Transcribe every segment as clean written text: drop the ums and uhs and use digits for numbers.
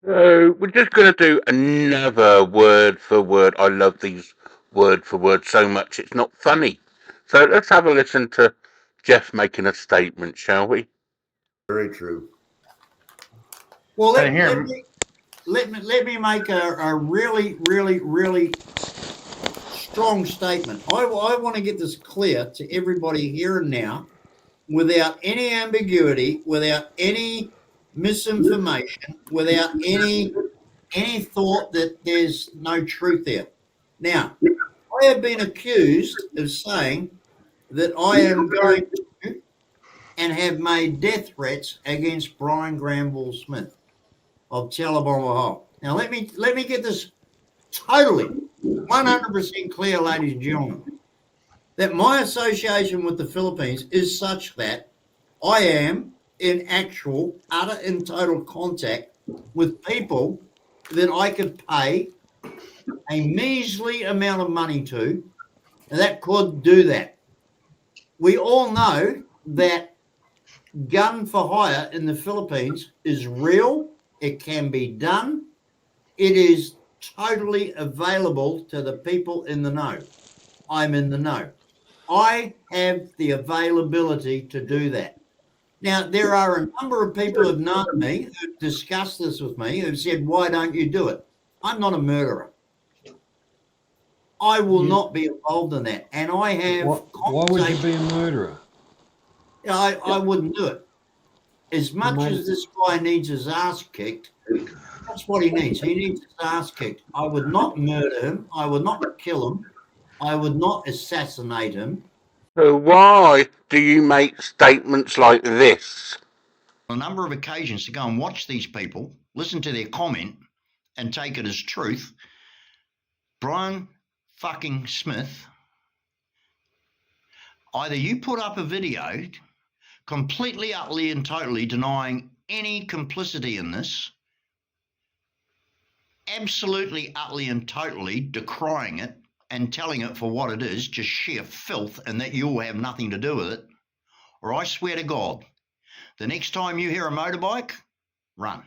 So we're just going to do another word for word. I love these word for word so much it's not funny. So let's have a listen to Jeff making a statement, shall we? Very true. Well, So let me make a really, really, really strong statement. I want to get this clear to everybody here and now, without any ambiguity, without any misinformation, without any thought that there's no truth there. Now, I have been accused of saying that I am going to and have made death threats against Brian Granville Smith of Tellabong Hall. Now, let me get this totally 100% clear, ladies and gentlemen, that my association with the Philippines is such that I am in actual, utter, and total contact with people that I could pay a measly amount of money to, and that could do that. We all know that gun for hire in the Philippines is real. It can be done. It is totally available to the people in the know. I'm in the know. I have the availability to do that. Now, there are a number of people who have known me, who've discussed this with me, who've said, why don't you do it? I'm not a murderer. I will not be involved in that. And I have why would you be a murderer? I wouldn't do it. As much as this guy needs his ass kicked, that's what he needs. He needs his ass kicked. I would not murder him. I would not kill him. I would not assassinate him. So why do you make statements like this? A number of occasions to go and watch these people, listen to their comment, and take it as truth. Brian fucking Smith, either you put up a video completely, utterly, and totally denying any complicity in this, absolutely, utterly, and totally decrying it and telling it for what it is, just sheer filth, and that you'll have nothing to do with it, or I swear to God, the next time you hear a motorbike, run.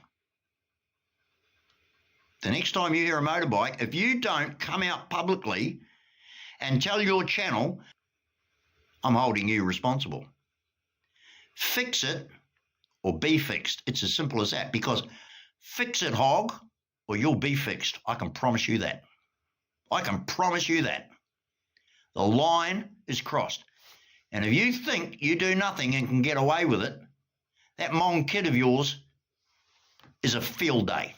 The next time you hear a motorbike, if you don't come out publicly and tell your channel, I'm holding you responsible. Fix it or be fixed. It's as simple as that, because fix it, hog, or you'll be fixed. I can promise you that. I can promise you that. The line is crossed. And if you think you do nothing and can get away with it, that Hmong kid of yours is a field day.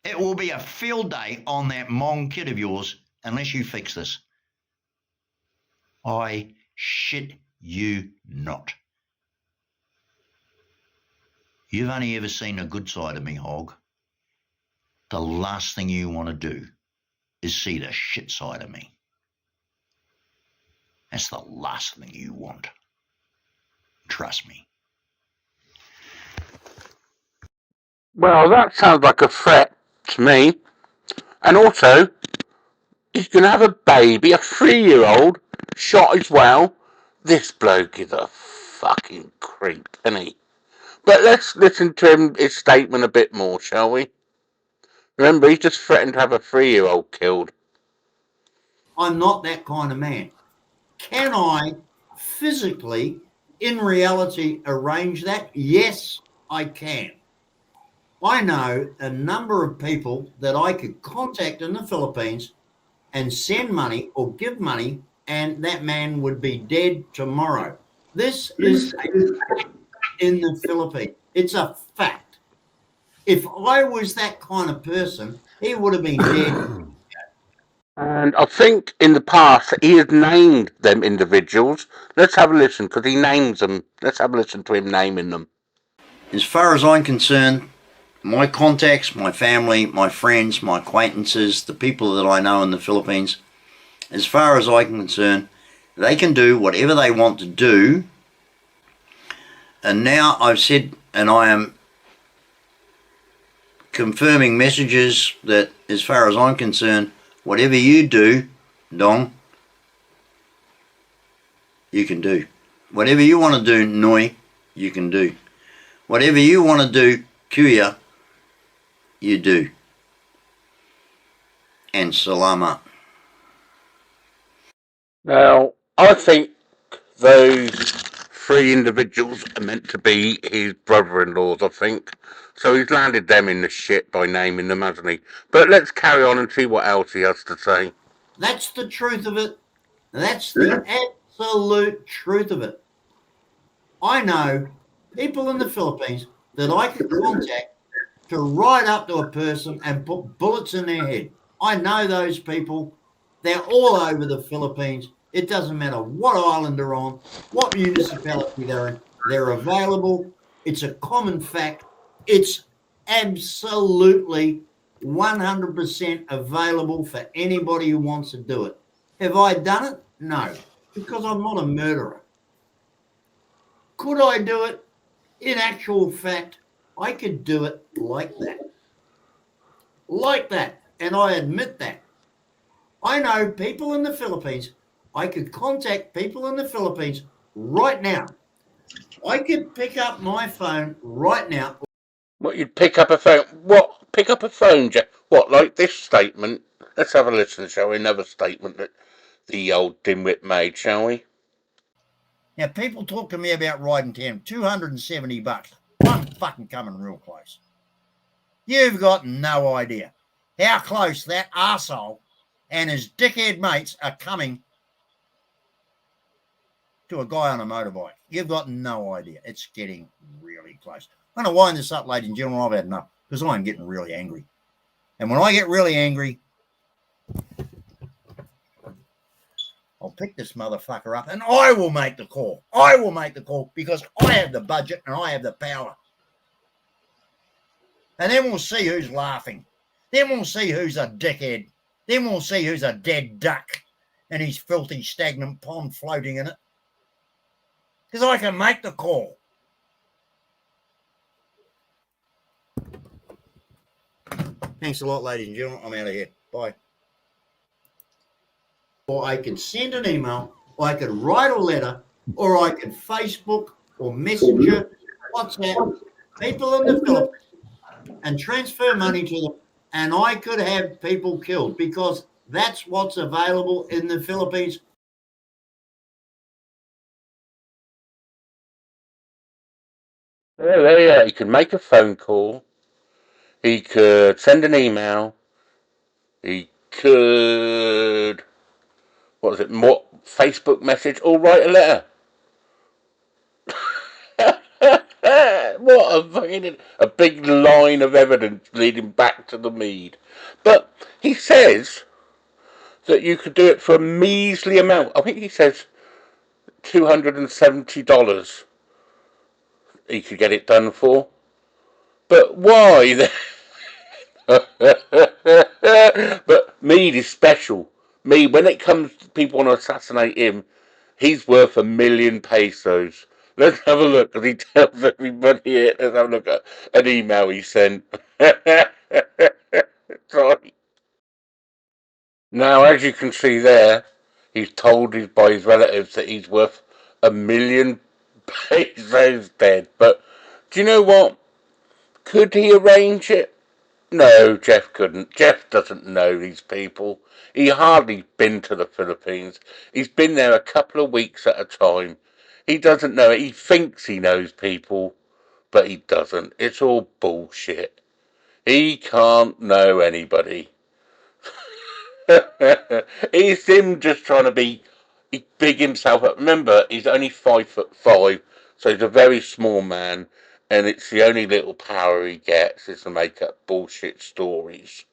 It will be a field day on that Hmong kid of yours unless you fix this. I shit you not. You've only ever seen a good side of me, hog. The last thing you want to do is see the shit side of me. That's the last thing you want. Trust me. Well, that sounds like a threat to me. And also, he's going to have a baby, a 3-year-old, shot as well. This bloke is a fucking creep, isn't he? But let's listen to his statement a bit more, shall we? Remember, he's just threatened to have a 3-year-old killed. I'm not that kind of man. Can I physically, in reality, arrange that? Yes, I can. I know a number of people that I could contact in the Philippines and send money or give money, and that man would be dead tomorrow. This is a fact in the Philippines. It's a fact. If I was that kind of person, he would have been dead. And I think in the past he has named them individuals. Let's have a listen, because he names them. Let's have a listen to him naming them. As far as I'm concerned, my contacts, my family, my friends, my acquaintances, the people that I know in the Philippines, as far as I'm concerned, they can do whatever they want to do. And now I've said, and I am confirming messages that as far as I'm concerned, whatever you do, Dong, you can do. Whatever you want to do, Noi, you can do. Whatever you want to do, Kuya, You do. And salamat. Now, I think those three individuals are meant to be his brother-in-laws, I think. So he's landed them in the shit by naming them, hasn't he? But let's carry on and see what else he has to say. That's the truth of it. That's the absolute truth of it. I know people in the Philippines that I could contact to ride up to a person and put bullets in their head. I know those people. They're all over the Philippines. It doesn't matter what island they're on, what municipality they're in. They're available. It's a common fact. It's absolutely 100% available for anybody who wants to do it. Have I done it? No, because I'm not a murderer. Could I do it? In actual fact, I could do it like that. Like that. And I admit that. I know people in the Philippines. I could contact people in the Philippines right now. I could pick up my phone right now. What, you'd pick up a phone? What? Pick up a phone, Jeff? What, like this statement? Let's have a listen, shall we? Another statement that the old dimwit made, shall we? Now, people talk to me about riding town, $270. I'm fucking coming real close. You've got no idea how close that arsehole and his dickhead mates are coming to a guy on a motorbike. You've got no idea. It's getting really close. I'm going to wind this up, ladies and gentlemen. I've had enough because I'm getting really angry. And when I get really angry, I'll pick this motherfucker up and I will make the call. I will make the call because I have the budget and I have the power. And then we'll see who's laughing. Then we'll see who's a dickhead. Then we'll see who's a dead duck and his filthy stagnant pond floating in it. Because I can make the call. Thanks a lot, ladies and gentlemen. I'm out of here. Bye. Or I could send an email, or I could write a letter, or I could Facebook or Messenger, WhatsApp, people in the Philippines and transfer money to them, and I could have people killed because that's what's available in the Philippines. Yeah. He could make a phone call. He could send an email. He could, what was it, more Facebook message or write a letter. What a fucking, a big line of evidence leading back to the mead. But he says that you could do it for a measly amount. I think he says $270 he could get it done for. But why? But Mead is special. Mead, when it comes to people want to assassinate him, he's worth $1,000,000. Let's have a look, because he tells everybody it. Let's have a look at an email he sent. Sorry. Now, as you can see there, he's told by his relatives that he's worth $1,000,000 dead. But do you know what? Could he arrange it? No, Jeff couldn't. Jeff doesn't know these people. He hardly been to the Philippines. He's been there a couple of weeks at a time. He doesn't know it. He thinks he knows people, but he doesn't. It's all bullshit. He can't know anybody. He's him just trying to be big himself up. Remember, he's only 5'5", so he's a very small man, and it's the only little power he gets is to make up bullshit stories.